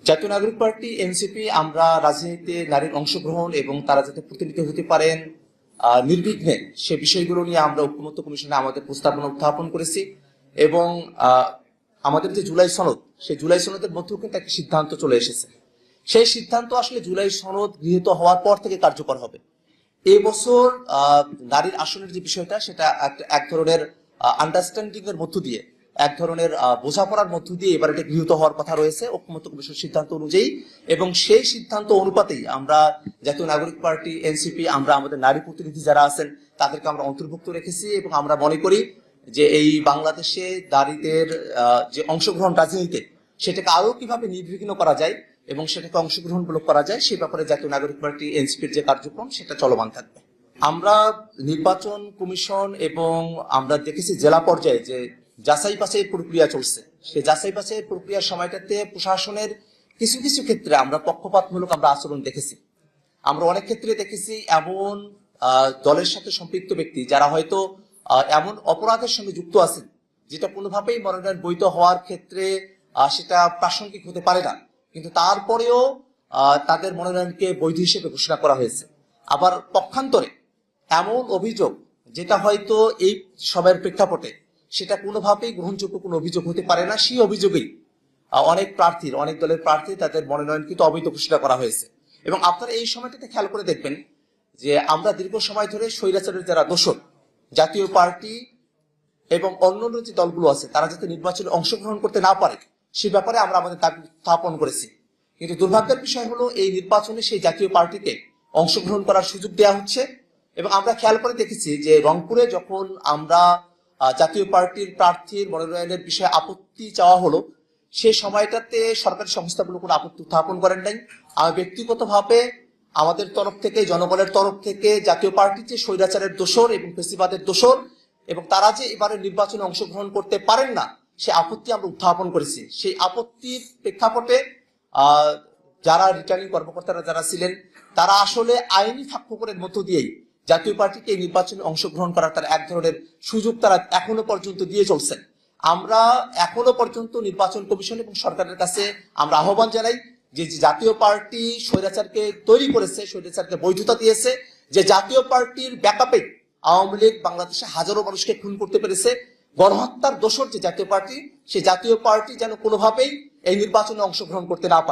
জাতীয় নাগরিক party NCP আমরা রাজনীতিতে নারীর অংশগ্রহণ এবং তারা যাতে প্রতিনিধি হতে পারেন নির্বিঘ্নে সে বিষয়গুলো নিয়ে আমরা ঐক্যমত্য কমিশনে আমাদের প্রস্তাবনা উত্থাপন করেছি এবং আমাদের যে জুলাই সনদ সেই জুলাই সনদের মধ্যেও কিন্তু একটা সিদ্ধান্ত চলে এসেছে। সেই সিদ্ধান্ত আসলে জুলাই সনদ গৃহীত হওয়ার পর থেকে কার্যকর হবে। এবছর নারীর আসনের যে বিষয়টা সেটা এক ধরনের আন্ডারস্ট্যান্ডিং এর মধ্য দিয়ে এক ধরনের বোঝাপড়ার মধ্য দিয়ে এবার এটা গৃহীত হওয়ার কথা রয়েছে ঐক্যমত্য কমিশনের সিদ্ধান্ত অনুযায়ী, এবং সেই সিদ্ধান্ত অনুপাতেই আমরা জাতীয় নাগরিক পার্টি এনসিপি আমরা আমাদের নারী প্রতিনিধি যারা আছেন তাদেরকে আমরা অন্তর্ভুক্ত রেখেছি এবং আমরা মনে করি যে এই বাংলাদেশে নারীদের যে অংশগ্রহণ রাজনীতিতে সেটাকে আরো কিভাবে নির্বিঘ্ন করা যায় এবং সেটাকে অংশগ্রহণমূলক করা যায় সে ব্যাপারে জাতীয় নাগরিক পার্টি এনসিপির যে কার্যক্রম সেটা চলমান থাকবে। আমরা নির্বাচন কমিশন এবং আমরা দেখেছি জেলা পর্যায়ে যে যাচাই বাছাইয়ের প্রক্রিয়া চলছে, সেই যাচাই বাছাইয়ের প্রক্রিয়ার সময়টাতে প্রশাসনের কিছু কিছু ক্ষেত্রে আমরা পক্ষপাতমূলক আমরা আচরণ দেখেছি। আমরা অনেক ক্ষেত্রে দেখেছি এমন দলের সাথে সম্পৃক্ত ব্যক্তি যারা হয়তো এমন অপরাধের সঙ্গে যুক্ত আছেন যেটা কোনোভাবেই মনোনয়ন বৈধ হওয়ার ক্ষেত্রে সেটা প্রাসঙ্গিক হতে পারে না, কিন্তু তারপরেও তাদের মনোনয়নকে বৈধ হিসেবে ঘোষণা করা হয়েছে। আবার পক্ষান্তরে এমন অভিযোগ যেটা হয়তো এই সময়ের প্রেক্ষাপটে সেটা কোনোভাবেই গ্রহণযোগ্য কোনো অভিযোগ হতে পারে না, সেই অভিযোগেই অনেক দলের প্রার্থী তাদের মনোনয়ন কিন্তু অবৈধ ঘোষণা করা হয়েছে। এবং আপনারা এই সময়টাতে খেয়াল করে দেখবেন যে আমরা দীর্ঘ সময় ধরে স্বৈরাচারের যারা দোষর জাতীয় পার্টি এবং অন্যান্য যে দলগুলো আছে তারা যাতে নির্বাচনে অংশগ্রহণ করতে না পারে সে ব্যাপারে আমরা আমাদের দাবি উত্থাপন করেছি। কিন্তু দুর্ভাগ্যের বিষয় হলো এই নির্বাচনে সেই জাতীয় পার্টিকে অংশগ্রহণ করার সুযোগ দেওয়া হচ্ছে। এবং আমরা খেয়াল করে দেখেছি যে রংপুরে যখন আমরা জাতীয় পার্টির প্রার্থীর মনোনয়নের বিষয়ে আপত্তি চাওয়া হলো সেই সময়টাতে সরকারি সংস্থাগুলো কোনো আপত্তি উত্থাপন করেন নাই। আমি ব্যক্তিগতভাবে আমাদের তরফ থেকে জনগণের তরফ থেকে জাতীয় পার্টি যে স্বৈরাচারের দোষর এবং ফেসিবাদের দোষর এবং তারা যে এবারে নির্বাচনে অংশগ্রহণ করতে পারেন না সেই আপত্তি আমরা উত্থাপন করেছি। সেই আপত্তির প্রেক্ষাপটে যারা রিটার্নিং কর্মকর্তারা যারা ছিলেন তারা আসলে আইনি ফাঁকফোকরের মধ্য দিয়েই জাতীয় পার্টিকে এই নির্বাচনে অংশগ্রহণ করার তারা এক ধরনের সুযোগ তারা এখনো পর্যন্ত দিয়ে চলছেন। আমরা এখনো পর্যন্ত নির্বাচন কমিশন এবং সরকারের কাছে আমরা আহ্বান জানাই যে জাতীয় পার্টি স্বৈরাচারকে তৈরি করেছে, স্বৈরাচারকে বৈধতা দিয়েছে, যে জাতীয় পার্টির ব্যাকআপে আওয়ামী লীগ বাংলাদেশে হাজারো মানুষকে খুন করতে পেরেছে, গণহত্যার দোষর যে জাতীয় পার্টি সেই জাতীয় পার্টি যেন কোনোভাবেই এই নির্বাচনে অংশগ্রহণ করতে না পারে।